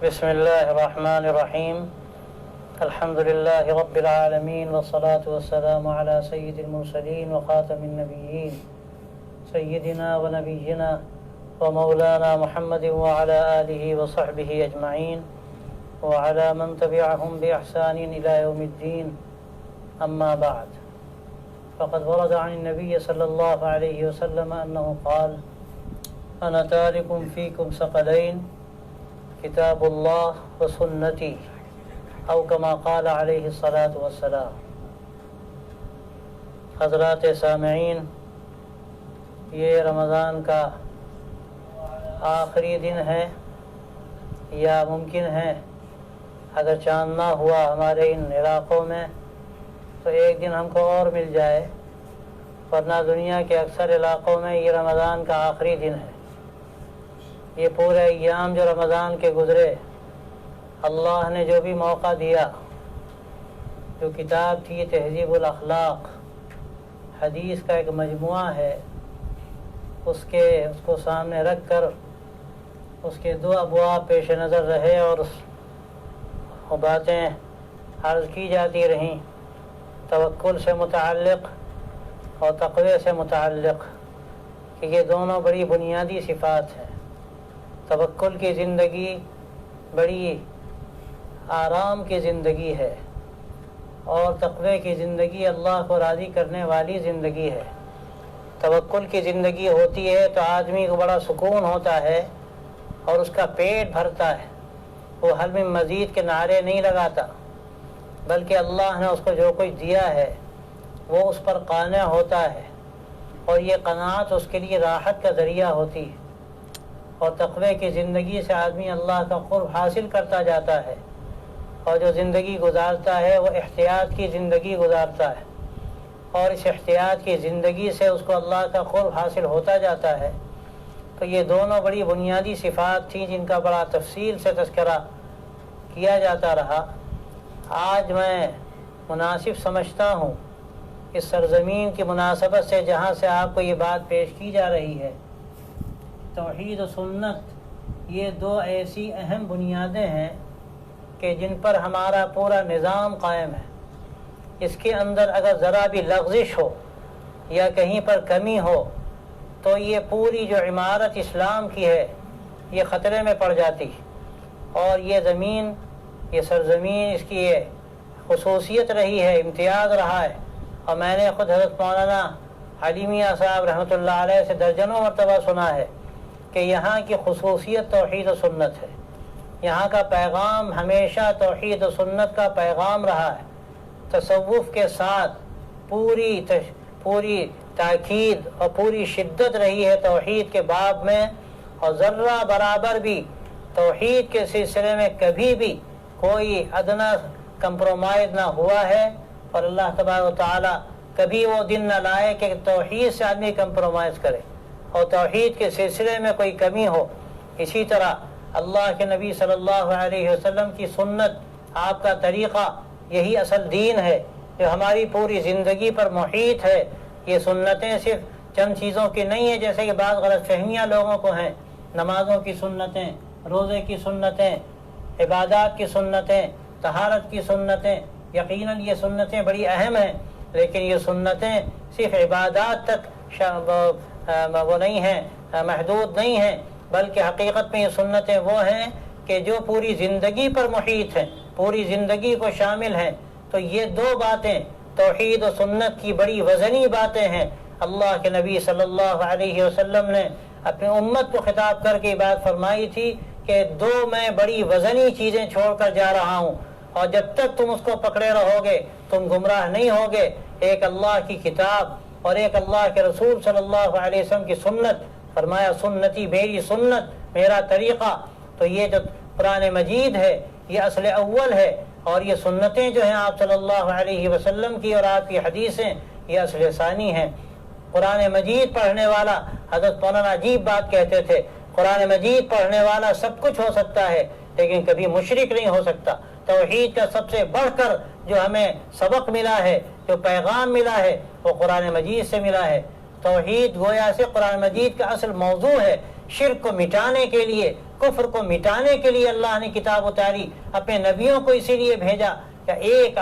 بسم الله الرحمن الرحيم. الحمد لله رب العالمين، والصلاة والسلام على سيد المرسلين وخاتم النبيين سيدنا ونبينا ومولانا محمد وعلى آله وصحبه أجمعين وعلى من تبعهم بإحسان إلى يوم الدين. أما بعد، فقد ورد عن النبي صلى الله عليه وسلم أنه قال: أنا تارك فيكم ثقلين، کتاب اللہ و سنتی، او کما قال علیہ الصلاۃ والسلام۔ حضرات سامعین، یہ رمضان کا آخری دن ہے، یا ممکن ہے اگر چاند نہ ہوا ہمارے ان علاقوں میں تو ایک دن ہم کو اور مل جائے، ورنہ دنیا کے اکثر علاقوں میں یہ رمضان کا آخری دن ہے۔ یہ پورے ایام جو رمضان کے گزرے، اللہ نے جو بھی موقع دیا، جو کتاب تھی تہذیب الاخلاق، حدیث کا ایک مجموعہ ہے، اس کو سامنے رکھ کر اس کے دو ابواب پیش نظر رہے اور وہ باتیں عرض کی جاتی رہیں، توکل سے متعلق اور تقوی سے متعلق، کہ یہ دونوں بڑی بنیادی صفات ہیں۔ توکل کی زندگی بڑی آرام کی زندگی ہے، اور تقوی کی زندگی اللہ کو راضی کرنے والی زندگی ہے۔ توکل کی زندگی ہوتی ہے تو آدمی کو بڑا سکون ہوتا ہے اور اس کا پیٹ بھرتا ہے، وہ حل من مزید کے نعرے نہیں لگاتا، بلکہ اللہ نے اس کو جو کچھ دیا ہے وہ اس پر قانع ہوتا ہے، اور یہ قناعت اس کے لیے راحت کا ذریعہ ہوتی ہے۔ اور تقوی کی زندگی سے آدمی اللہ کا قرب حاصل کرتا جاتا ہے، اور جو زندگی گزارتا ہے وہ احتیاط کی زندگی گزارتا ہے، اور اس احتیاط کی زندگی سے اس کو اللہ کا قرب حاصل ہوتا جاتا ہے۔ تو یہ دونوں بڑی بنیادی صفات تھیں جن کا بڑا تفصیل سے تذکرہ کیا جاتا رہا۔ آج میں مناسب سمجھتا ہوں اس سرزمین کی مناسبت سے، جہاں سے آپ کو یہ بات پیش کی جا رہی ہے، توحید و سنت یہ دو ایسی اہم بنیادیں ہیں کہ جن پر ہمارا پورا نظام قائم ہے۔ اس کے اندر اگر ذرا بھی لغزش ہو یا کہیں پر کمی ہو تو یہ پوری جو عمارت اسلام کی ہے یہ خطرے میں پڑ جاتی، اور یہ زمین، یہ سرزمین، اس کی یہ خصوصیت رہی ہے، امتیاز رہا ہے۔ اور میں نے خود حضرت مولانا علی میاں صاحب رحمۃ اللہ علیہ سے درجنوں مرتبہ سنا ہے کہ یہاں کی خصوصیت توحید و سنت ہے، یہاں کا پیغام ہمیشہ توحید و سنت کا پیغام رہا ہے۔ تصوف کے ساتھ پوری تاکید اور پوری شدت رہی ہے توحید کے باب میں، اور ذرہ برابر بھی توحید کے سلسلے میں کبھی بھی کوئی ادنا کمپرومائز نہ ہوا ہے، اور اللہ تبارک و تعالیٰ کبھی وہ دن نہ لائے کہ توحید سے آدمی کمپرومائز کرے اور توحید کے سلسلے میں کوئی کمی ہو۔ اسی طرح اللہ کے نبی صلی اللہ علیہ وسلم کی سنت، آپ کا طریقہ، یہی اصل دین ہے جو ہماری پوری زندگی پر محیط ہے۔ یہ سنتیں صرف چند چیزوں کی نہیں ہیں، جیسے کہ بعض غلط فہمیاں لوگوں کو ہیں۔ نمازوں کی سنتیں، روزے کی سنتیں، عبادات کی سنتیں، طہارت کی سنتیں، یقیناً یہ سنتیں بڑی اہم ہیں، لیکن یہ سنتیں صرف عبادات تک وہ نہیں ہیں، محدود نہیں ہیں، بلکہ حقیقت میں یہ سنتیں وہ ہیں کہ جو پوری زندگی پر محیط ہیں، پوری زندگی کو شامل ہیں۔ تو یہ دو باتیں توحید و سنت کی بڑی وزنی باتیں ہیں۔ اللہ کے نبی صلی اللہ علیہ وسلم نے اپنی امت کو خطاب کر کے بات فرمائی تھی کہ دو میں بڑی وزنی چیزیں چھوڑ کر جا رہا ہوں، اور جب تک تم اس کو پکڑے رہو گے تم گمراہ نہیں ہوگے۔ ایک اللہ کی کتاب اور ایک اللہ کے رسول صلی اللہ علیہ وسلم کی سنت۔ فرمایا سنتی، میری سنت، میرا طریقہ۔ تو یہ جو قرآن مجید ہے یہ اصل اول ہے، اور یہ سنتیں جو ہیں آپ صلی اللہ علیہ وسلم کی اور آپ کی حدیثیں یہ اصل ثانی ہیں۔ قرآن مجید پڑھنے والا، حضرت مولانا عجیب بات کہتے تھے، قرآن مجید پڑھنے والا سب کچھ ہو سکتا ہے لیکن کبھی مشرک نہیں ہو سکتا۔ توحید کا سب سے بڑھ کر جو ہمیں سبق ملا ہے، جو پیغام ملا ہے، وہ قرآن مجید سے ملا ہے۔ توحید گویا سے قرآن مجید کا اصل موضوع ہے۔ شرک کو مٹانے کے لیے کفر کو مٹانے کے لیے اللہ نے کتاب اتاری، اپنے نبیوں کو اسی لیے بھیجا کہ ایک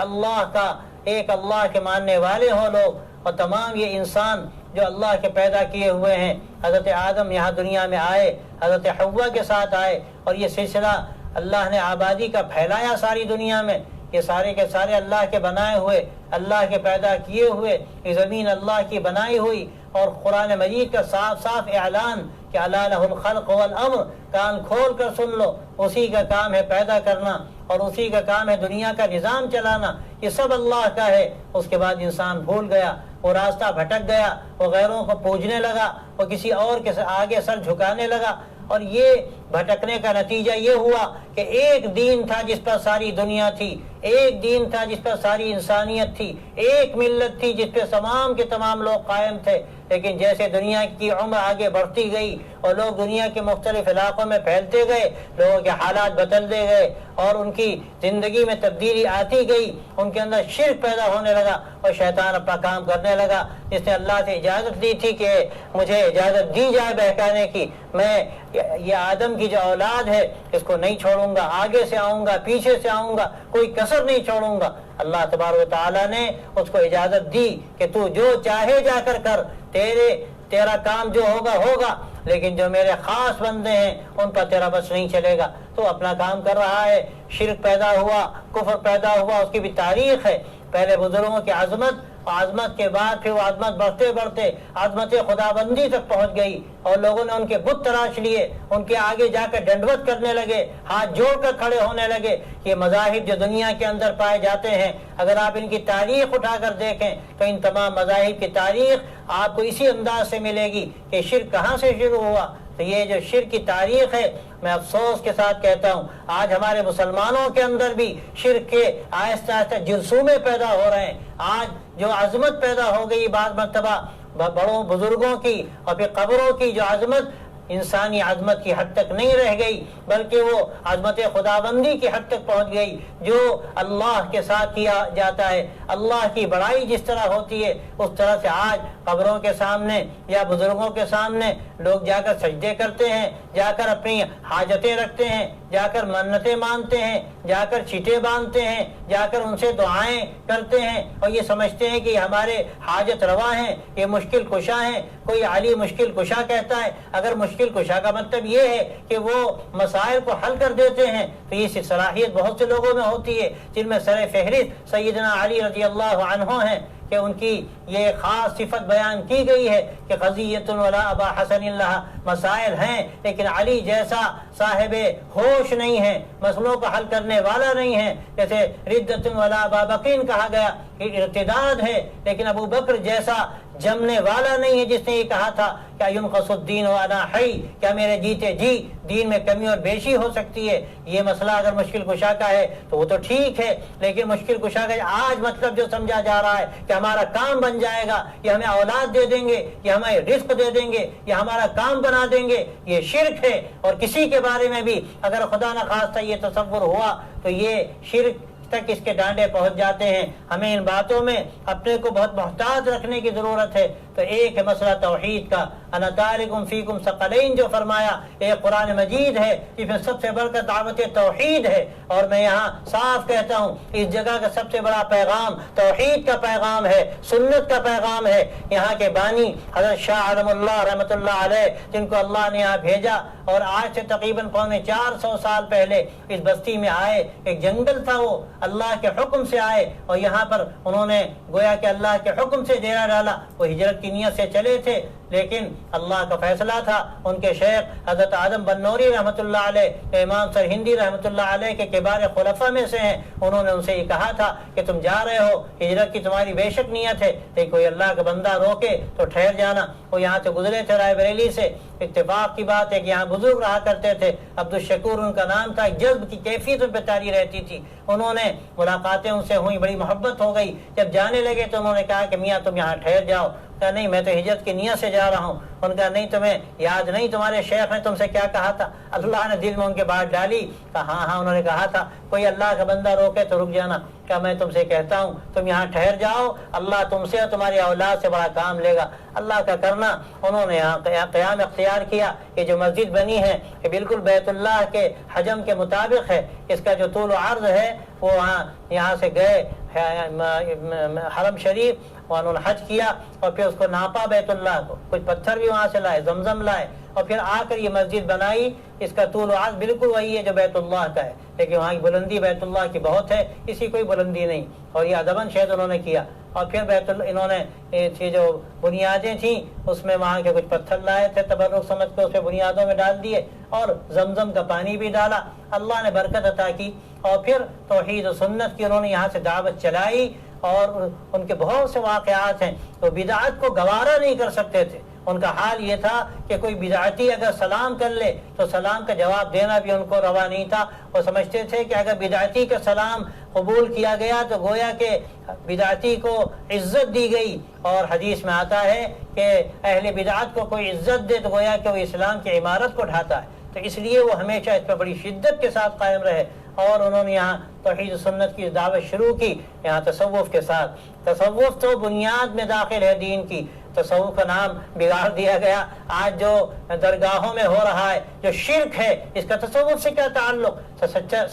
اللہ کے ماننے والے ہوں لوگ، اور تمام یہ انسان جو اللہ کے پیدا کیے ہوئے ہیں، حضرت آدم یہاں دنیا میں آئے، حضرت حوا کے ساتھ آئے، اور یہ سلسلہ اللہ نے آبادی کا پھیلایا ساری دنیا میں، یہ سارے کے سارے اللہ کے بنائے ہوئے، اللہ کے پیدا کیے ہوئے، یہ زمین اللہ کی بنائی ہوئی، اور قرآن مجید کا صاف صاف اعلان کہ الا لہ الخلق والامر، کان کھول کر سن لو، اسی کا کام ہے پیدا کرنا، اور اسی کا کام ہے دنیا کا نظام چلانا، یہ سب اللہ کا ہے۔ اس کے بعد انسان بھول گیا، وہ راستہ بھٹک گیا، وہ غیروں کو پوجنے لگا، وہ کسی اور کے آگے سر جھکانے لگا، اور یہ بھٹکنے کا نتیجہ یہ ہوا کہ ایک دین تھا جس پر ساری دنیا تھی، ایک دین تھا جس پر ساری انسانیت تھی، ایک ملت تھی جس پہ تمام کے تمام لوگ قائم تھے، لیکن جیسے دنیا کی عمر آگے بڑھتی گئی اور لوگ دنیا کے مختلف علاقوں میں پھیلتے گئے، لوگوں کے حالات بدلتے گئے اور ان کی زندگی میں تبدیلی آتی گئی، ان کے اندر شرک پیدا ہونے لگا اور شیطان اپنا کام کرنے لگا، جس نے اللہ سے اجازت دی تھی کہ مجھے اجازت دی جائے بہکانے کی، میں یہ آدم کی جو اولاد ہے اس کو نہیں چھوڑوں گا، آگے سے آؤں گا، پیچھے سے آؤں گا، کوئی کسر نہیں چھوڑوں گا۔ اللہ تبارک و تعالیٰ نے اس کو اجازت دی کہ تو جو چاہے جا کر کر، تیرا کام جو ہوگا، لیکن جو میرے خاص بندے ہیں ان پر تیرا بس نہیں چلے گا۔ تو اپنا کام کر رہا ہے، شرک پیدا ہوا، کفر پیدا ہوا، اس کی بھی تاریخ ہے، پہلے بزرگوں کی عظمت، عظمت کے بعد پھر وہ عظمت بڑھتے بڑھتے عظمت خداوندی تک پہنچ گئی، اور لوگوں نے ان کے بت تراش لیے، ان کے آگے جا کر ڈنڈوت کرنے لگے، ہاتھ جوڑ کر کھڑے ہونے لگے۔ یہ مذاہب جو دنیا کے اندر پائے جاتے ہیں، اگر آپ ان کی تاریخ اٹھا کر دیکھیں تو ان تمام مذاہب کی تاریخ آپ کو اسی انداز سے ملے گی کہ شرک کہاں سے شروع ہوا۔ تو یہ جو شرک کی تاریخ ہے، میں افسوس کے ساتھ کہتا ہوں آج ہمارے مسلمانوں کے اندر بھی شرک کے آہستہ آہستہ جرثومے پیدا ہو رہے ہیں۔ آج جو عظمت پیدا ہو گئی بعض مرتبہ بڑوں بزرگوں کی اور پھر قبروں کی جو عظمت انسانی عظمت کی حد تک نہیں رہ گئی، بلکہ وہ عظمت خداوندی کی حد تک پہنچ گئی جو اللہ کے ساتھ کیا جاتا ہے۔ اللہ کی بڑائی جس طرح ہوتی ہے اس طرح سے آج قبروں کے سامنے یا بزرگوں کے سامنے لوگ جا کر سجدے کرتے ہیں، جا کر اپنی حاجتیں رکھتے ہیں، جا کر منتیں مانتے ہیں، جا کر چٹے باندھتے ہیں، جا کر ان سے دعائیں کرتے ہیں، اور یہ سمجھتے ہیں کہ یہ ہمارے حاجت روا ہیں، یہ مشکل کشا ہیں۔ کوئی علی مشکل کشا کہتا ہے، اگر مشکل کشا کا مطلب یہ ہے کہ وہ مسائل کو حل کر دیتے ہیں تو یہ صلاحیت بہت سے لوگوں میں ہوتی ہے، جن میں سر فہرست سیدنا علی رضی اللہ عنہ ہیں کہ ان کی یہ خاص صفت بیان کی گئی ہے کہ قضیۃ ولا ابا حسن اللہ، مسائل ہیں لیکن علی جیسا صاحب ہوش نہیں ہے، مسئلوں کو حل کرنے والا نہیں ہے۔ جیسے ردۃ ولا ابا بکر کہا گیا کہ ارتداد ہے، لیکن ابو بکر جیسا جمنے والا نہیں ہے جس نے یہ کہا تھا کیا ينقص الدین وانا حی، کیا میرے جیتے جی دین میں کمی اور بیشی ہو سکتی ہے۔ یہ مسئلہ اگر مشکل کشا کا ہے تو وہ تو ٹھیک ہے، لیکن مشکل کشا کا آج مطلب جو سمجھا جا رہا ہے کہ ہمارا کام بن جائے گا، یہ ہمیں اولاد دے دیں گے، یہ ہمیں رزق دے دیں گے، یہ ہمارا کام بنا دیں گے، یہ شرک ہے۔ اور کسی کے بارے میں بھی اگر خدا نخواستہ یہ تصور ہوا تو یہ شرک تک اس کے ڈانڈے پہنچ جاتے ہیں۔ ہمیں ان باتوں میں اپنے کو بہت محتاط رکھنے کی ضرورت ہے۔ تو ایک ہے مسئلہ توحید کا، انا تارکم فیکم ثقلین جو فرمایا، ایک قرآن مجید ہے جس میں سب سے بڑھ کر دعوت توحید ہے، اور میں یہاں صاف کہتا ہوں اس جگہ کا سب سے بڑا پیغام توحید کا پیغام ہے، سنت کا پیغام ہے۔ یہاں کے بانی حضرت شاہ عالم اللہ رحمۃ اللہ علیہ جن کو اللہ نے یہاں بھیجا، اور آج سے تقریباً 400 سال پہلے اس بستی میں آئے، ایک جنگل تھا، وہ اللہ کے حکم سے آئے، اور یہاں پر انہوں نے گویا کہ اللہ کے حکم سے ڈیرا ڈالا۔ وہ ہجرت کی نیت سے چلے تھے، لیکن اللہ کا فیصلہ تھا۔ ان کے شیخ حضرت آدم بنوری رحمۃ اللہ علیہ، امام سرہندی رحمۃ اللہ علیہ کے کبار خلفاء میں سے ہیں، انہوں نے ان سے یہ کہا تھا کہ تم جا رہے ہو، ہجرت کی تمہاری بے شک نیت ہے، لیکن کوئی اللہ کا بندہ روکے تو ٹھہر جانا۔ وہ یہاں سے گزرے تھے رائے بریلی سے، اتفاق کی بات ہے کہ یہاں بزرگ رہا کرتے تھے، عبدالشکور ان کا نام تھا، جذب کی کیفیت ان پہ طاری رہتی تھی۔ انہوں نے ملاقاتیں ان سے ہوئی، بڑی محبت ہو گئی۔ جب جانے لگے تو انہوں نے کہا کہ میاں تم یہاں ٹھہر جاؤ۔ کہا نہیں میں تو ہجرت کی نیت سے جا رہا ہوں. ان کا نہیں تمہیں یاد نہیں تمہارے شیخ نے تم سے کیا کہا تھا؟ اللہ نے دل میں ان کے بات ڈالی. کہا ہاں انہوں نے کہا تھا کوئی اللہ کا بندہ روکے تو رک جانا. کیا میں تم سے کہتا ہوں تم یہاں ٹھہر جاؤ, اللہ تم سے اور تمہاری اولاد سے بڑا کام لے گا اللہ کا کرنا. انہوں نے یہاں قیام اختیار کیا. یہ جو مسجد بنی ہے یہ بالکل بیت اللہ کے حجم کے مطابق ہے. اس کا جو طول و عرض ہے وہ یہاں سے گئے حرم شریف, وہاں انہوں نے حج کیا اور پھر اس کو ناپا بیت اللہ کو, کچھ پتھر بھی وہاں سے لائے, زمزم لائے, اور پھر آ کر یہ مسجد بنائی. اس کا طول و عرض بالکل وہی ہے جو بیت اللہ کا ہے, لیکن وہاں کی بلندی بیت اللہ کی بہت ہے, اسی کوئی بلندی نہیں. اور یہ ادباً شاید انہوں نے کیا. اور پھر بیت اللہ انہوں نے جو بنیادیں تھیں اس میں وہاں کے کچھ پتھر لائے تھے تبرک سمجھ کے, اس پہ بنیادوں میں ڈال دیے اور زمزم کا پانی بھی ڈالا. اللہ نے برکت عطا کی. اور پھر توحید و سنت کی انہوں نے یہاں سے دعوت چلائی. اور ان کے بہت سے واقعات ہیں تو بدعت کو گوارا نہیں کر سکتے تھے. ان کا حال یہ تھا کہ کوئی بدعتی اگر سلام کر لے تو سلام کا جواب دینا بھی ان کو روا نہیں تھا. وہ سمجھتے تھے کہ اگر بدعتی کا سلام قبول کیا گیا تو گویا کہ بدعتی کو عزت دی گئی. اور حدیث میں آتا ہے کہ اہل بدعت کو کوئی عزت دے تو گویا کہ وہ اسلام کی عمارت کو ڈھاتا ہے. تو اس لیے وہ ہمیشہ اس پر بڑی شدت کے ساتھ قائم رہے. اور انہوں نے یہاں توحید و سنت کی دعوت شروع کی, یہاں تصوف کے ساتھ. تصوف تو بنیاد میں داخل ہے دین کی. تصوف کا نام بگاڑ دیا گیا. آج جو درگاہوں میں ہو رہا ہے جو شرک ہے اس کا تصوف سے کیا تعلق؟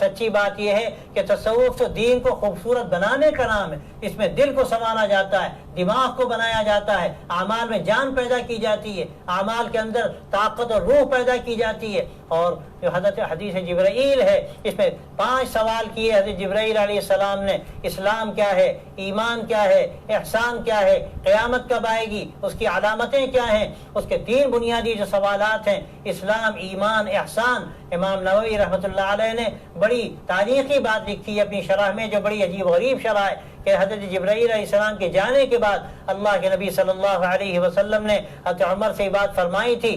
سچی بات یہ ہے کہ تصوف تو دین کو خوبصورت بنانے کا نام ہے. اس میں دل کو سنوارا جاتا ہے, دماغ کو بنایا جاتا ہے, اعمال میں جان پیدا کی جاتی ہے, اعمال کے اندر طاقت اور روح پیدا کی جاتی ہے. اور جو حدیث جبرائیل ہے اس میں 5 سوال کیے حضرت جبرائیل علیہ السلام نے. اسلام کیا ہے, ایمان کیا ہے, احسان کیا ہے, قیامت کب آئے گی, اس کی علامتیں کیا ہیں. اس کے 3 بنیادی جو سوالات ہیں اسلام, ایمان, احسان. امام نووی رحمۃ اللہ علیہ نے بڑی تاریخی بات لکھی ہے اپنی شرح میں جو بڑی عجیب و غریب شرح ہے کہ حضرت جبرائیل علیہ السلام کے جانے کے بعد اللہ کے نبی صلی اللہ علیہ وسلم نے حضرت عمر سے بات فرمائی تھی,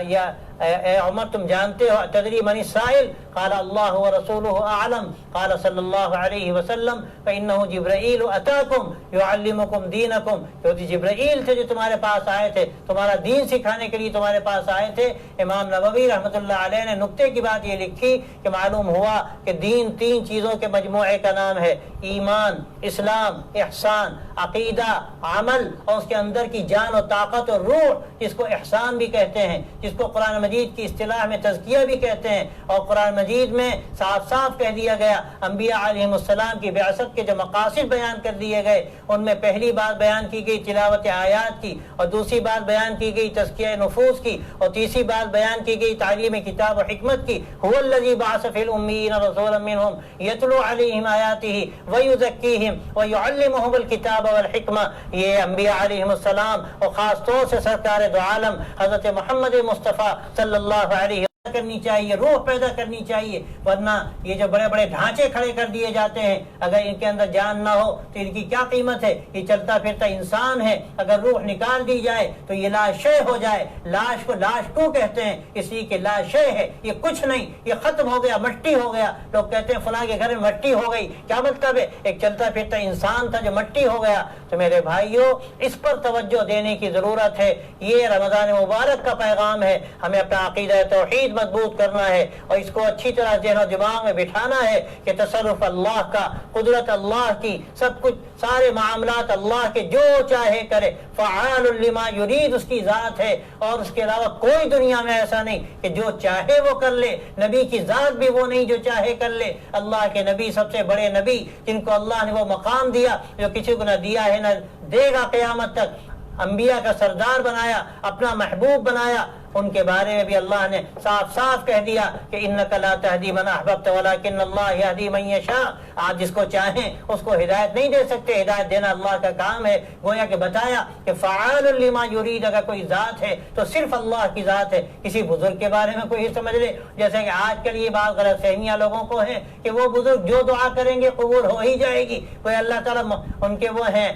یا اے عمر تم جانتے ہو تدری من السائل؟ قال اللہ ورسولہ اعلم. قال صلی اللہ علیہ وسلم فإنہ جبرائیل اتاکم یعلمکم دینکم. جو جبرائیل تھے جو تمہارے پاس آئے تھے, تمہارا دین سکھانے کے لیے تمہارے پاس آئے تھے. امام نووی رحمۃ اللہ علیہ نے نکتے کی بات یہ لکھی کہ معلوم ہوا کہ دین 3 چیزوں کے مجموعے کا نام ہے, ایمان, اسلام, احسان. عقیدہ, عمل اور اس کے اندر کی جان و طاقت اور روح, جس کو احسان بھی کہتے ہیں, جس کو قرآن مجید کی اصطلاح میں تزکیہ بھی کہتے ہیں. اور قرآن مجید میں صاف صاف کہہ دیا گیا, انبیاء علیہم السلام کی بعثت کے جو مقاصد بیان کر دیے گئے ان میں پہلی بات بیان کی گئی تلاوت آیات کی, اور دوسری بات بیان کی گئی تزکیہ نفوس کی, اور تیسری بات بیان کی گئی تعلیم کتاب و حکمت کی. هو الذی بعث فی الامیین رسولا منہم یتلو علیہم آیاتہ ویزکیہم ویعلمہم الکتاب والحکمہ. یہ انبیاء علیہم السلام اور خاص طور سے سرکار دو عالم حضرت محمد مصطفیٰ صلی اللہ علیہ کرنی چاہیے, روح پیدا کرنی چاہیے. ورنہ یہ جو بڑے بڑے ڈھانچے کھڑے کر دیے جاتے ہیں اگر ان کے اندر جان نہ ہو تو ان کی کیا قیمت ہے؟ یہ چلتا پھرتا انسان ہے, اگر روح نکال دی جائے تو یہ لاش شے ہو جائے. لاش کو لاش کیوں کہتے ہیں؟ اس لیے کہ لاش شے ہے, یہ کچھ نہیں, یہ ختم ہو گیا, مٹی ہو گیا. لوگ کہتے ہیں فلاں کے گھر میں مٹی ہو گئی, کیا مطلب ہے؟ ایک چلتا پھرتا انسان تھا جو مٹی ہو گیا. تو میرے بھائیوں اس پر توجہ دینے کی ضرورت ہے. یہ رمضان مبارک کا پیغام ہے, ہمیں اپنا عقیدہ توحید مضبوط کرنا ہے اور اس کو اچھی طرح ذہن و دماغ میں بٹھانا ہے کہ تصرف اللہ کا, قدرت اللہ کی, سب کچھ سارے معاملات اللہ کے, جو چاہے کرے. فعال لما یرید اس کی ذات ہے, اور اس کے علاوہ کوئی دنیا میں ایسا نہیں کہ جو چاہے وہ کر لے. نبی کی ذات بھی وہ نہیں جو چاہے کر لے. اللہ کے نبی سب سے بڑے نبی جن کو اللہ نے وہ مقام دیا جو کسی کو نہ دیا ہے نہ دے گا قیامت تک. انبیاء کا سردار بنایا, اپنا محبوب بنایا. ان کے بارے میں بھی اللہ نے صاف صاف کہہ دیا کہ انک لا تہدی من احببت ولکن اللہ یہدی من یشاء. آپ جس کو چاہیں اس کو ہدایت نہیں دے سکتے, ہدایت دینا اللہ کا کام ہے. گویا کہ بتایا کہ فعال لما یرید, اگر کوئی ذات ہے تو صرف اللہ کی ذات ہے. کسی بزرگ کے بارے میں کوئی سمجھ لے, جیسے کہ آج کل یہ بات غلط فہمیاں لوگوں کو ہیں کہ وہ بزرگ جو دعا کریں گے قبول ہو ہی جائے گی. کوئی اللہ تعالیٰ ان کے وہ ہیں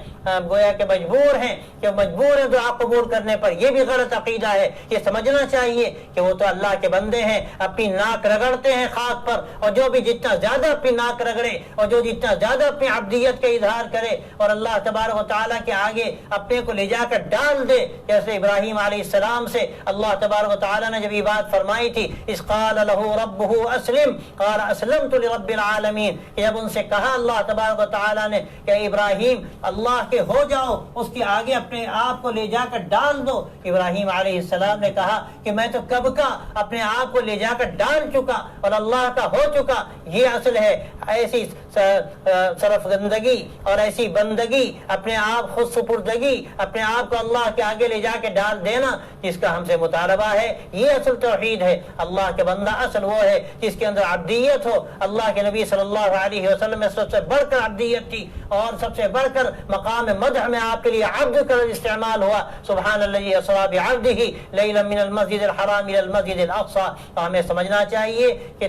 گویا کہ مجبور ہیں کہ مجبور ہیں دعا قبول کرنے پر. یہ بھی غلط عقیدہ ہے. یہ سمجھ سمجھنا چاہیے کہ وہ تو اللہ کے بندے ہیں، اپنی ناک رگڑتے ہیں خاک پر، اور جو بھی جتنا زیادہ اپنی ناک رگڑے اور جو جتنا زیادہ اپنی عبدیت کا اظہار کرے اور اللہ تبارک و تعالیٰ کے آگے اپنے کو لے جا کر ڈال دے، جیسے ابراہیم علیہ السلام سے اللہ تبارک و تعالیٰ نے جب یہ بات فرمائی تھی، اذ قال له ربه اسلم قال اسلمت لرب العالمین، کہ جب ان سے کہا اللہ تبارک و تعالیٰ نے کہ ابراہیم اللہ کے ہو جاؤ، اس کے آگے اپنے آپ کو لے جا کر ڈال دو، ابراہیم علیہ السلام نے کہا کہ میں تو کب کا اپنے آپ کو لے جا کر ڈال چکا اور اللہ کا ہو چکا۔ یہ اصل ہے ایسی سرفگندگی اور ایسی بندگی، اپنے آپ خود سپردگی، اپنے آپ کو اللہ کے آگے لے جا کے ڈال دینا، جس کا ہم سے مطالبہ ہے۔ یہ اصل توحید ہے۔ اللہ کے بندہ اصل وہ ہے جس کے اندر عبدیت ہو۔ اللہ کے نبی صلی اللہ علیہ وسلم میں سب سے بڑھ کر عبدیت تھی، اور سب سے بڑھ کر مقام مدح میں آپ کے لیے عبد کا استعمال ہوا، سبحان الذی اسری بعبدہ لیلا من المسجد الحرام الى المسجد الاقصى۔ تو ہمیں سمجھنا چاہیے کہ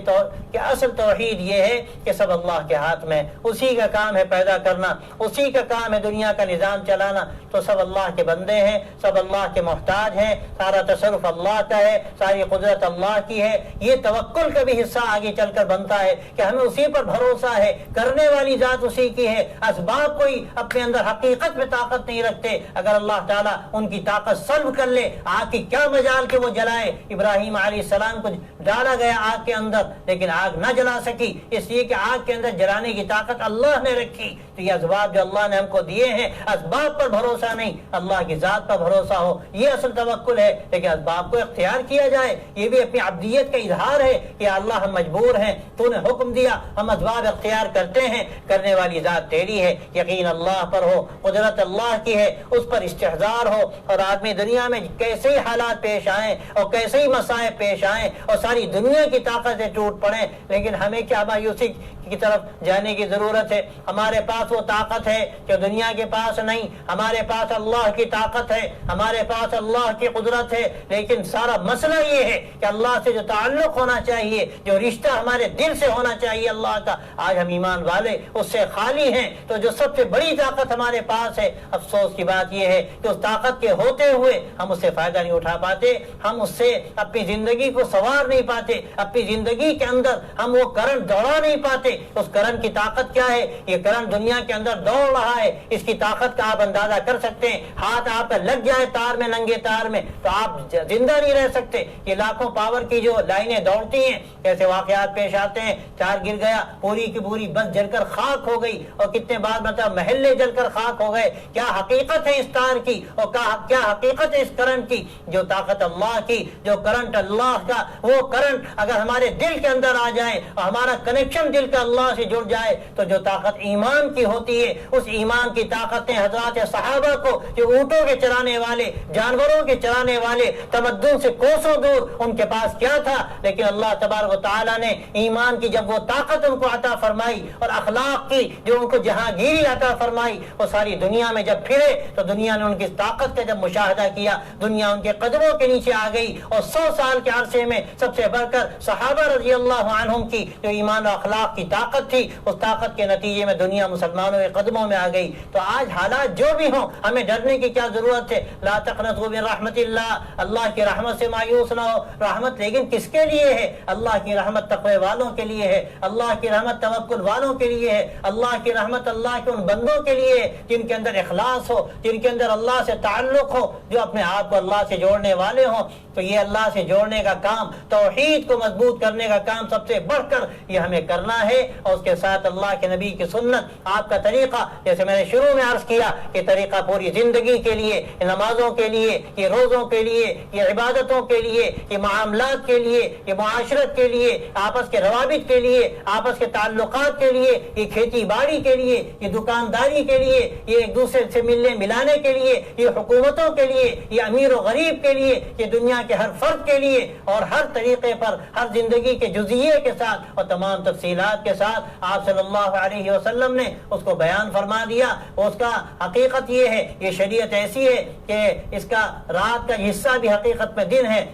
اصل توحید یہ ہے کہ سب اللہ کے ہاتھ میں، اسی کا کام ہے پیدا کرنا، اسی کا کام ہے دنیا کا نظام چلانا۔ تو سب اللہ کے بندے ہیں، سب اللہ کے محتاج ہیں، سارا تصرف اللہ کا ہے، ساری قدرت اللہ کی ہے۔ یہ توکل کا بھی حصہ آگے چل کر بنتا ہے کہ ہمیں اسی پر بھروسہ ہے، کرنے والی ذات اسی کی ہے، اسباب کوئی اپنے اندر حقیقت میں طاقت نہیں رکھتے۔ اگر اللہ تعالیٰ ان کی طاقت سلب کر لے، آگ کی کیا مجال کہ وہ جلائے۔ ابراہیم علیہ السلام کو ڈالا گیا آگ کے اندر، لیکن آگ نہ جلا سکی، اس لیے کہ آگ کے اندر جلانے کی طاقت اللہ نے رکھی۔ تو یہ اسباب جو اللہ نے ہم کو دیے ہیں، اسباب پر بھروسہ نہیں، اللہ کی ذات پر بھروسہ ہو، یہ اصل توکل ہے۔ لیکن اسباب کو اختیار کیا جائے، یہ بھی اپنی عبدیت کا اظہار ہے کہ اللہ ہم مجبور ہیں، تو نے حکم دیا، ہم اسباب اختیار کرتے ہیں، کرنے والی ذات تیری ہے۔ یقین اللہ پر ہو، قدرت اللہ کی ہے، اس پر استحضار ہو، اور آدمی دنیا میں کیسے ہی حالات پیش آئیں اور کیسے ہی مسائب پیش آئیں اور ساری دنیا کی طاقت سے ٹوٹ پڑیں، لیکن ہمیں کیا مایوسی کی طرف جانے کی ضرورت ہے۔ ہمارے پاس وہ طاقت ہے جو دنیا کے پاس نہیں، ہمارے پاس اللہ کی طاقت ہے، ہمارے پاس اللہ کی قدرت ہے، لیکن سارا مسئلہ یہ ہے کہ اللہ سے جو تعلق ہونا چاہیے، جو رشتہ ہمارے دل سے ہونا چاہیے اللہ کا، آج ہم ایمان والے اس سے خالی ہیں۔ تو جو سب سے بڑی طاقت ہمارے پاس ہے، افسوس کی بات یہ ہے کہ اس طاقت کے ہوتے ہوئے ہم اس سے فائدہ نہیں اٹھا پاتے، ہم اس سے اپنی زندگی کو سنوار نہیں پاتے، اپنی زندگی کے اندر ہم وہ کرنٹ دوڑا نہیں پاتے۔ اس کرنٹ کی طاقت کیا ہے؟ یہ کرنٹ دنیا کے اندر دوڑ رہا ہے، اس کی طاقت کا آپ اندازہ کر سکتے ہیں۔ ہاتھ آپ کا لگ جائے تار میں، ننگے تار میں، تو آپ زندہ نہیں رہ سکتے۔ یہ لاکھوں پاور کی جو لائنیں دوڑتی ہیں، کیسے واقعات پیش آتے ہیں، تار گر گیا، پوری کی پوری بس جل کر خاک ہو گئی، اور کتنے بار مطلب محلے جل کر خاک ہو گئے۔ کیا حقیقت ہے اس تار کی، اور کیا حقیقت ہے اس کرنٹ کی؟ جو طاقت اللہ کی، جو کرنٹ اللہ کا، وہ کرنٹ اگر ہمارے دل کے اندر آ جائے اور ہمارا کنیکشن دل کا اللہ سے جڑ جائے، تو جو طاقت ایمان کی ہوتی ہے، اس ایمان کی طاقت نے حضرات صحابہ کو، جو اونٹوں کے چرانے والے، جانوروں کے چرانے والے، تمدن سے کوسوں دور ان کے پاس کیا تھا، لیکن اللہ تبارک و تعالیٰ نے ایمان کی جب وہ طاقت ان کو عطا فرمائی، اور اخلاق کی جو ان کو جہانگیری عطا فرمائی، وہ ساری دنیا میں جب پھرے تو دنیا نے ان کی طاقت کا جب مشاہدہ کیا، دنیا ان کے قدموں کے نیچے آ گئی، اور 100 سال کے عرصے میں سب سے بڑھ کر صحابہ رضی اللہ عنہم کی جو ایمان و اخلاق کی طاقت تھی، اس طاقت کے نتیجے میں دنیا مسلمانوں کے قدموں میں آ گئی۔ تو آج حالات جو بھی ہوں، ہمیں ڈرنے کی کیا ضرورت ہے؟ لا تقنطوا من رحمت اللہ، اللہ کی رحمت سے مایوس نہ ہو۔ رحمت لیکن کس کے لیے ہے؟ اللہ کی رحمت تقوی والوں کے لیے ہے، اللہ کی رحمت توکل والوں کے لیے ہے، اللہ کی رحمت اللہ کے ان بندوں کے لیے ہے جن کے اندر اخلاص ہو، جن کے اندر اللہ سے تعلق ہو، جو اپنے آپ کو اللہ سے جوڑنے والے ہوں۔ تو یہ اللہ سے جوڑنے کا کام، توحید کو مضبوط کرنے کا کام سب سے بڑھ کر یہ ہمیں کرنا ہے، اور اس کے ساتھ اللہ کے نبی کی سنت، آپ کا طریقہ، جیسے میں نے شروع میں عرض کیا کہ طریقہ پوری زندگی کے لیے، نمازوں کے لیے، یہ روزوں کے لیے، یہ عبادتوں کے لیے، یہ معاملات کے لیے، یہ معاشرت کے لیے، آپس کے روابط کے لیے، آپس کے تعلقات کے لیے، یہ کھیتی باڑی کے لیے، یہ دکانداری کے لیے، یہ ایک دوسرے سے ملنے ملانے کے لیے، یہ حکومتوں کے لیے، یہ امیر و غریب کے لیے، یہ دنیا کے ہر فرد کے لیے، اور ہر طریقے پر، ہر زندگی کے جزئیے کے ساتھ اور تمام تفصیلات کے ساتھ آپ صلی اللہ علیہ وسلم نے اس کو بیان فرما دیا۔ اس کا حقیقت یہ ہے، یہ شریعت ایسی ہے کہ اس کا رات کا حصہ بھی حقیقت میں دن ہے۔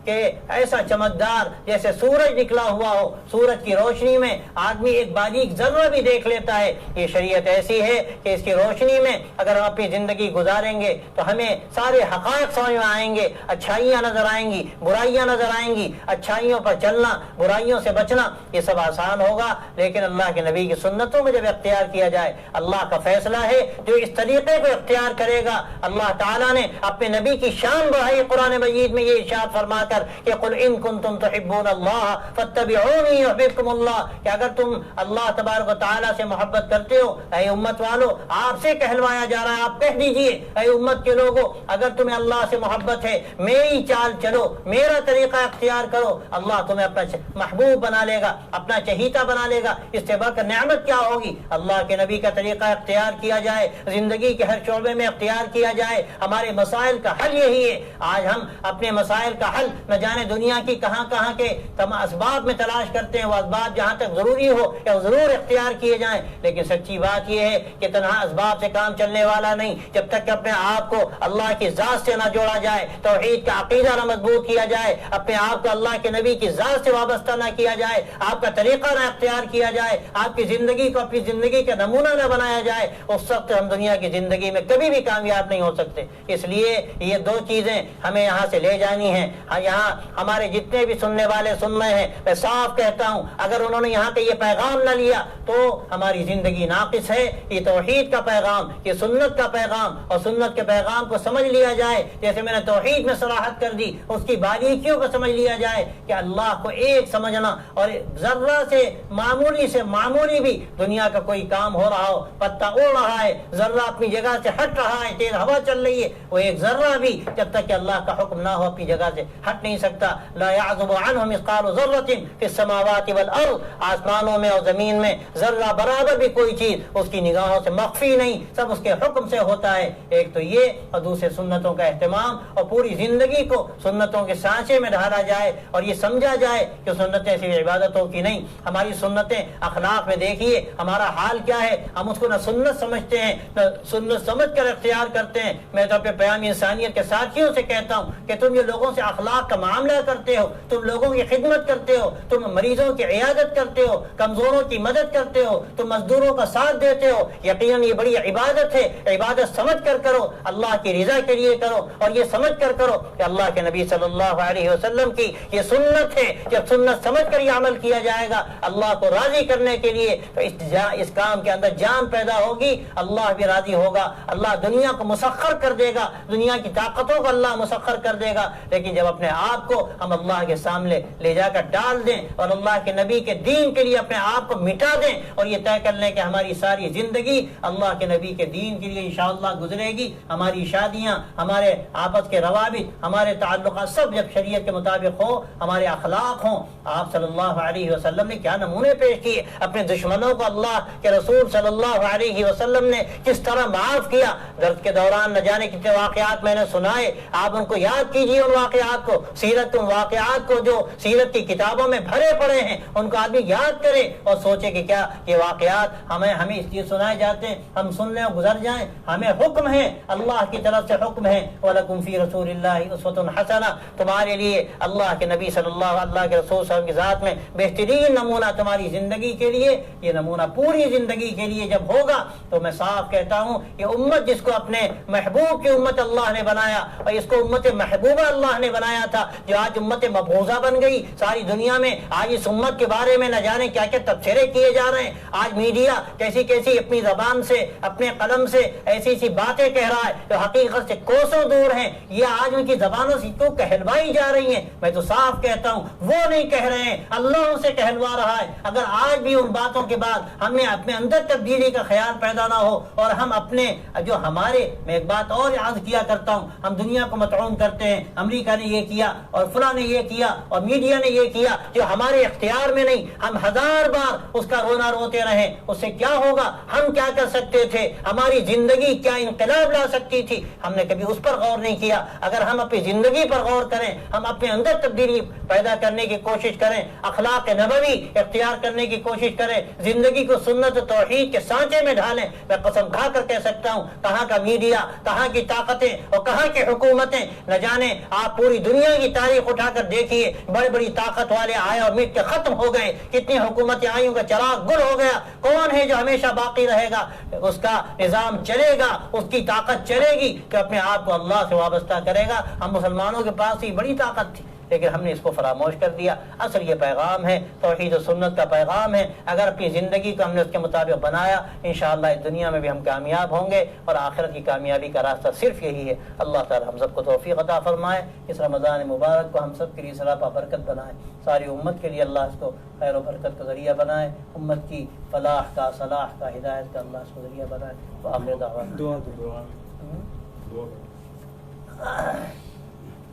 کہ ایسا چمکدار جیسے سورج نکلا ہوا ہو، سورج کی روشنی میں آدمی ایک باریک ذرہ بھی دیکھ لیتا ہے۔ یہ شریعت ایسی ہے کہ اس کی روشنی میں اگر ہم اپنی زندگی گزاریں گے تو ہمیں سارے حقائق سمجھ میں آئیں گے، اچھائیاں نظر آئیں گی، برائیاں نظر آئیں گی، اچھائیوں پر چلنا، برائیوں سے بچنا، یہ سب آسان ہوگا۔ لیکن اللہ کے نبی کی سنتوں میں جب اختیار کیا جائے، اللہ کا فیصلہ ہے جو اس طریقے کو اختیار کرے گا۔ اللہ تعالیٰ نے اپنے نبی کی شان بڑھائی قرآن مجید میں یہ ارشاد فرما کر کہ قل ان کنتم تحبون اللہ فاتبعونی یحببکم اللہ، کہ اگر تم اللہ تبارک و تعالیٰ سے محبت کرتے ہو، اے امت والو، آپ سے کہلوایا جا رہا ہے، آپ کہہ دیجئے اے امت کے لوگوں، اگر تمہیں اللہ سے محبت ہے، میری چال چلو، میرا طریقہ اختیار کرو، اللہ تمہیں اپنا محبوب بنا لے گا، اپنا چہیتا بنا لے گا۔ اس سے بڑھ کر نعمت کیا ہوگی؟ اللہ کے نبی کا طریقہ اختیار کیا جائے، زندگی کے ہر شعبے میں اختیار کیا جائے۔ ہمارے مسائل کا حل یہی ہے۔ آج ہم اپنے مسائل کا حل نہ جانے دنیا کی کہاں کہاں کے اسباب میں تلاش کرتے ہیں، وہ اسباب جہاں تک ضروری ہو یا ضرور اختیار کیے جائیں، لیکن سچی بات یہ ہے کہ تنہا اسباب سے کام چلنے والا نہیں۔ جب تک کہ اپنے آپ کو اللہ کی ذات سے نہ جوڑا جائے، توحید کا عقیدہ نہ مضبوط کیا جائے، اپنے آپ کو اللہ کے نبی کی ذات سے وابستہ نہ کیا جائے، آپ کا طریقہ نہ اختیار کیا جائے، آپ کی زندگی کو اپنی زندگی کا نمونہ نہ بنایا جائے، اس وقت ہم دنیا کی زندگی میں کبھی بھی کامیاب نہیں ہو سکتے۔ اس لیے یہ دو چیزیں ہمیں یہاں سے لے جانی ہیں۔ یہاں ہمارے جتنے بھی سننے والے سن رہے ہیں، میں صاف کہتا ہوں، اگر انہوں نے یہاں کا یہ پیغام نہ لیا تو ہماری زندگی ناقص ہے۔ یہ توحید کا پیغام، یہ سنت کا پیغام، اور سنت کے پیغام کو سمجھ لیا جائے، جیسے میں نے توحید میں صراحت کر دی، اس کی باریکیوں کو سمجھ لیا جائے کہ اللہ کو ایک سمجھنا، اور ذرہ سے معمولی بھی دنیا کا کوئی کام ہو رہا ہو، پتا اڑ رہا ہے، ذرہ اپنی جگہ سے ہٹ رہا ہے، تیز ہوا چل رہی ہے، وہ ایک ذرہ بھی جب تک کہ اللہ کا حکم نہ ہو اپنی جگہ سے ہٹ نہیں سکتا۔ لا يعزب عنه مثقال ذرة في السماوات والارض، آسمانوں میں اور زمین میں ذرہ برابر بھی کوئی چیز اس کی نگاہوں سے مخفی نہیں، سب اس کے حکم سے ہوتا ہے۔ ایک تو یہ، اور دوسرے سنتوں کا اہتمام، اور پوری زندگی کو سنتوں کے سانچے میں ڈھالا جائے، اور یہ سمجھا جائے کہ سنتیں صرف عبادتوں کی نہیں، ہماری سنتیں اخلاق میں دیکھیے ہمارا حال کیا ہے۔ ہم اس کو نہ سنت سمجھتے ہیں، نہ سنت سمجھ کر اختیار کرتے ہیں۔ میں تو اپنے پیام انسانیت کے ساتھیوں سے کہتا ہوں کہ تم یہ لوگوں سے اخلاق کا معاملہ کرتے ہو، تم لوگوں کی خدمت کرتے ہو، تم مریضوں کی عیادت کرتے ہو، کمزوروں کی مدد کرتے ہو، تم مزدوروں کا ساتھ دیتے ہو، یقیناً یہ بڑی عبادت ہے۔ عبادت سمجھ کر کرو، اللہ کی رضا کے لیے کرو، اور یہ سمجھ کر کرو کہ اللہ کے نبی صلی اللہ علیہ وسلم کی یہ سنت ہے۔ جب سنت سمجھ کر یہ عمل کیا جائے گا اللہ کو راضی کرنے کے لیے، تو اس کام کے اندر جان پیدا ہوگی، اللہ بھی راضی ہوگا، اللہ دنیا کو مسخر کر دے گا، دنیا کی طاقتوں کو اللہ مسخر کر دے گا۔ لیکن جب اپنے آپ کو ہم اللہ کے سامنے لے جا کر ڈال دیں، اور اللہ کے نبی کے دین کے لیے اپنے آپ کو مٹا دیں، اور یہ طے کر لیں کہ ہماری ساری زندگی اللہ کے نبی کے دین کے لیے انشاءاللہ گزرے گی، ہماری شادیاں، ہمارے آپس کے روابط، ہمارے تعلقات سب جب شریعت کے مطابق ہو، ہمارے اخلاق ہوں۔ آپ صلی اللہ علیہ وسلم نے کیا نمونے پیش کیے، اپنے دشمنوں کو اللہ کے رسول صلی اللہ علیہ وسلم نے کس طرح معاف کیا۔ درد کے دوران نہ جانے کتنے واقعات میں نے سنائے، آپ ان کو یاد کیجیے، ان واقعات کو، سیرت کے ان واقعات کو جو سیرت کی کتابوں میں بھرے پڑے ہیں، ان کو آدمی یاد کرے اور سوچے کہ کیا یہ واقعات ہمیں اس لیے سنائے جاتے ہیں ہم سن لیں اور گزر جائیں؟ ہمیں حکم ہے، اللہ کی طرف سے حکم ہے، وَلَكُمْ فِي رَسُولِ اللَّهِ أُسْوَةٌ حَسَنَةٌ، تمہارے لیے اللہ کے نبی صلی اللہ کے رسول صلی اللہ علیہ وسلم کی ذات میں بہترین نمونہ تمہاری زندگی کے لیے۔ یہ نمونہ پوری زندگی کے لیے جب ہوگا تو میں صاف کہتا ہوں یہ امت جس کو اپنے محبوب کی امت اللہ نے بنایا، اور اس کو امت محبوبہ اللہ نے بنایا تھا، جو آج امت مبغوضہ بن گئی ساری دنیا میں۔ آج اس امت کے بارے میں نہ جانے کیا کیا تبصرے کیے جا رہے ہیں، آج میڈیا کیسی کیسی اپنی زبان سے اپنے قلم سے ایسی ایسی باتیں کہہ رہا ہے جو حقیقت سے کوسوں دور ہیں، یہ آج ان کی زبانوں سے تو کہلوائی جا رہی ہیں۔ میں تو صاف کہتا ہوں وہ نہیں کہہ رہے ہیں، اللہ ان سے کہلوا رہا ہے۔ اگر آج بھی ان باتوں کے بعد ہم نے اپنے اندر تبدیلی کا خیال پیدا نہ ہو، اور ہم اپنے جو ہمارے، میں ایک بات اور عرض کیا کرتا ہوں، ہم دنیا کو مطعون کرتے ہیں، امریکہ نے یہ کیا اور فلاں نے یہ کیا اور میڈیا نے یہ کیا، جو ہمارے اختیار میں نہیں، ہم ہزار بار اس کا رونا روتے رہیں، اس سے کیا ہوگا؟ ہم کیا کر سکتے تھے؟ ہماری زندگی کیا انقلاب لا سکتی تھی؟ ہم نے کبھی اس پر غور نہیں کیا۔ اگر ہم اپنی زندگی پر غور کریں، ہم اپنے اندر تبدیلی پیدا کرنے کی کوشش کریں، اخلاق نبوی اختیار کرنے کی کوشش کریں، زندگی کو سنت توحید کے سانچے میں ڈھالیں، میں قسم کھا کر کہہ سکتا ہوں کہاں کا میڈیا، کہاں کی طاقتیں اور کہاں کی حکومتیں، نہ جانے آپ پوری دنیا دنیا کی تاریخ اٹھا کر دیکھیے، بڑی بڑی طاقت والے آئے اور مٹ کے ختم ہو گئے، کتنی حکومتیں آئیں کا چراغ گل ہو گیا، کون ہے جو ہمیشہ باقی رہے گا؟ اس کا نظام چلے گا، اس کی طاقت چلے گی کہ اپنے آپ کو اللہ سے وابستہ کرے گا۔ ہم مسلمانوں کے پاس ہی بڑی طاقت تھی، لیکن ہم نے اس کو فراموش کر دیا۔ اصل یہ پیغام ہے، توحید و سنت کا پیغام ہے۔ اگر اپنی زندگی کو ہم نے اس کے مطابق بنایا، انشاءاللہ اس دنیا میں بھی ہم کامیاب ہوں گے، اور آخرت کی کامیابی کا راستہ صرف یہی ہے۔ اللہ تعالی ہم سب کو توفیق عطا فرمائے، اس رمضان مبارک کو ہم سب کے لیے صلاح برکت بنائے، ساری امت کے لیے اللہ اس کو خیر و برکت کا ذریعہ بنائے، امت کی فلاح کا، صلاح کا، ہدایت کا اللہ اس کو ذریعہ بنائے۔ وآخر دعوانا دعا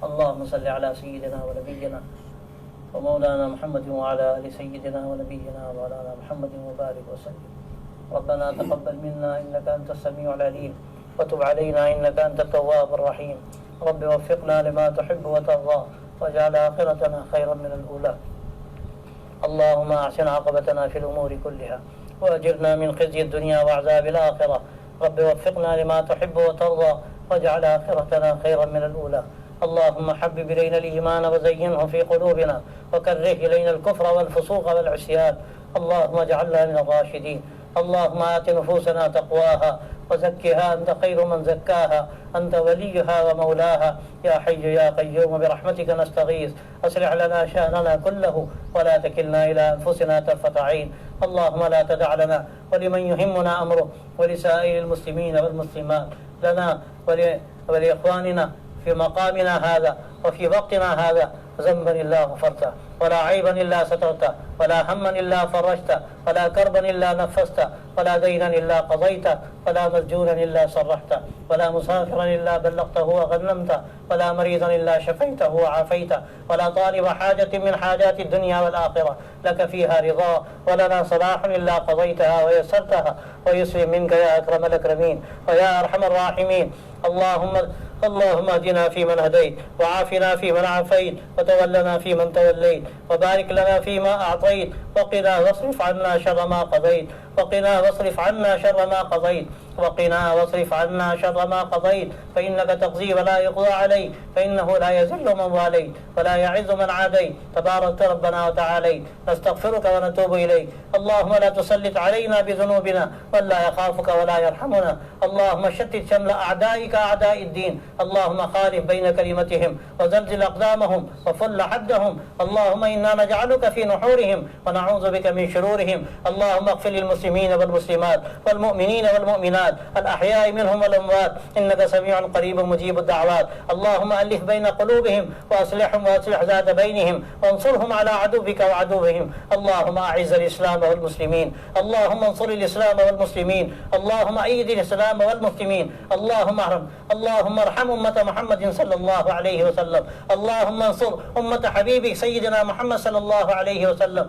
اللهم صل على سيدنا ونبينا ومولانا محمد وعلى آل سيدنا ونبينا ومولانا محمد وبارك وسلم۔ ربنا تقبل منا إنك أنت السميع العليم وتب علينا إنك أنت التواب الرحيم، رب وفقنا لما تحب وترضى واجعل آخرتنا خيرا من الأولى، اللهم أحسن عاقبتنا في الأمور كلها وأجرنا من خزي الدنيا وعذاب الآخرة، رب وفقنا لما تحب وترضى واجعل آخرتنا خيرا من الأولى، اللهم حبب إلينا الإيمان وزينه في قلوبنا وكره إلينا الكفر والفسوق والعصيان، اللهم اجعلنا من الراشدين، اللهم آت نفوسنا تقواها وزكها أنت خير من زكاها، أنت وليها ومولاها، يا حي يا قيوم برحمتك نستغيث، أصلح لنا شأننا كله ولا تكلنا إلى أنفسنا طرفة عين، اللهم لا تدع لنا ولمن يهمنا أمره ولسائر المسلمين والمسلمات، لنا ولإخواننا في مقامنا هذا وفي وقتنا هذا ذنبا إلا غفرته، ولا عيبا إلا سترته، ولا هما إلا فرجته، ولا كربا إلا نفسته، ولا دينا إلا قضيته، ولا مسجونا إلا صرحته، ولا مسافرا إلا بلغته وغنمته، ولا مريضا إلا شفيته وعافيته، ولا طالب حاجة من حاجات الدنيا والآخرة لك فيها رضا ولنا صلاح إلا قضيتها ويسرتها، ويسلم منك يا أكرم الأكرمين ويا أرحم الراحمين، اللهم اهدنا فيمن هديت، وعافنا فيمن عافيت، وتولنا فيمن توليت، وبارك لنا فيما أعطيت، وقنا واصرف عنا شر ما قضيت، وقنا واصرف عنا شر ما قضيت، وقنا واصرف عنا شر ما قضيت، فإنك تقضي ولا يقضى عليك، فإنه لا يذل من واليت ولا يعز من عاديت، تبارك ربنا وتعاليت، نستغفرك ونتوب إليك، اللهم لا تسلط علينا بذنوبنا من لا يخافك ولا يرحمنا، اللهم شتت شمل أعدائك أعداء الدين، اللهم خالف بين كلمتهم وزلزل أقدامهم وفل حدهم، اللهم إنا نجعلك في نحورهم ونعوذ بك من شرورهم، اللهم اغفر للمسلمين والمسلمات والمؤمنين والمؤمنات الأحياء منهم والأموات إنك سميع قريب مجيب الدعوات، اللهم ألف بين قلوبهم وأصلحهم وأصلح ذات بينهم وانصرهم على عدوك وعدوهم، اللهم أعز الإسلام والمسلمين، اللهم انصر الإسلام والمسلمين، اللهم أيد الإسلام والمسلمين، اللهم ارحم أمة محمد صلى الله عليه وسلم، اللهم انصر أمة حبيبك سيدنا محمد صلى الله عليه وسلم،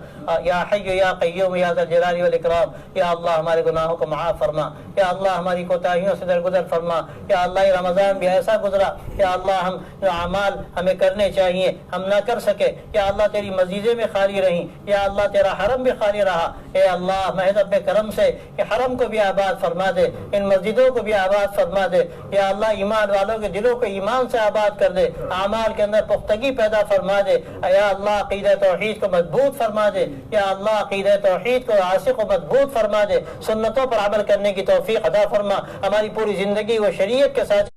یا حی یا قیوم یا ذا الجلال والإکرام، یا اللہ ہمارے گناہوں کو معاف فرما، یا اللہ ہماری کوتاہیوں سے درگزر فرما، یا اللہ یہ رمضان بھی ایسا گزرا، یا اللہ ہم جو اعمال ہمیں کرنے چاہیے ہم نہ کر سکے، یا اللہ تیری مسجدیں بھی خالی رہیں، یا اللہ تیرا حرم بھی خالی رہا، اے اللہ محض اپنے کرم سے کہ حرم کو بھی آباد فرما دے، ان مسجدوں کو بھی آباد فرما دے، یا اللہ ایمان والوں کے دلوں کو ایمان سے آباد کر دے، اعمال کے اندر پختگی پیدا فرما دے، یا اللہ عقیدہ توحید کو مضبوط فرما دے، یا اللہ عقیدہ توحید کو عاشق و مضبوط فرما دے، سنتوں پر عمل کرنے کی توفیق عطا فرما، ہماری پوری زندگی وہ شریعت کے ساتھ،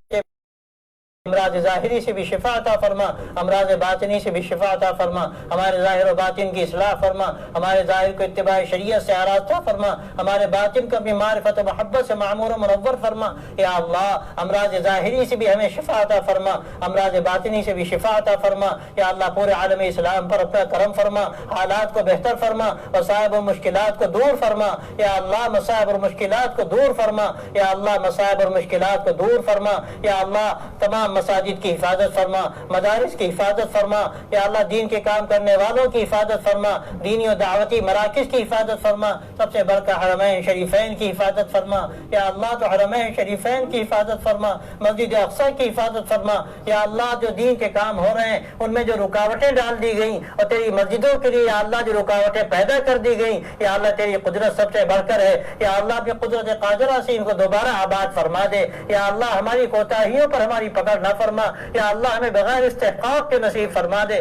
امراض ظاہری سے بھی شفا عطا فرما، امراض باطنی سے بھی شفا عطا فرما، ہمارے ظاہر و باطن کی اصلاح فرما، ہمارے ظاہر کو اتباع شریعت سے آراستہ فرما، ہمارے باطن کو بھی معرفت و محبت سے معمور و منور فرما، یا اللہ امراض ظاہری سے بھی ہمیں شفا عطا فرما، امراض باطنی سے بھی شفا عطا فرما، یا اللہ پورے عالم اسلام پر اپنا کرم فرما، حالات کو بہتر فرما، مصائب و مشکلات کو دور فرما، یا اللہ مصائب اور مشکلات کو دور فرما، یا اللہ مصائب اور مشکلات کو دور فرما، یا اللہ تمام مساجد کی حفاظت فرما، مدارس کی حفاظت فرما، یا اللہ دین کے کام کرنے والوں کی حفاظت فرما، دینی و دعوتی مراکز کی حفاظت فرما، سب سے بڑھ کر حرمین شریفین کی حفاظت فرما، یا اللہ تو حرمین شریفین کی حفاظت فرما، مسجد اقصی کی حفاظت فرما، یا اللہ جو دین کے کام ہو رہے ہیں ان میں جو رکاوٹیں ڈال دی گئیں اور تیری مسجدوں کے لیے یا اللہ جو رکاوٹیں پیدا کر دی گئیں، یا اللہ تیری قدرت سب سے بڑھ کر ہے، یا اللہ اپنی قدرت قادرہ سے ان کو دوبارہ آباد فرما دے، یا اللہ ہماری کوتاہیوں پر ہماری پکڑ نہ فرما، یا اللہ ہمیں بغیر استحقاق کے نصیب فرما دے،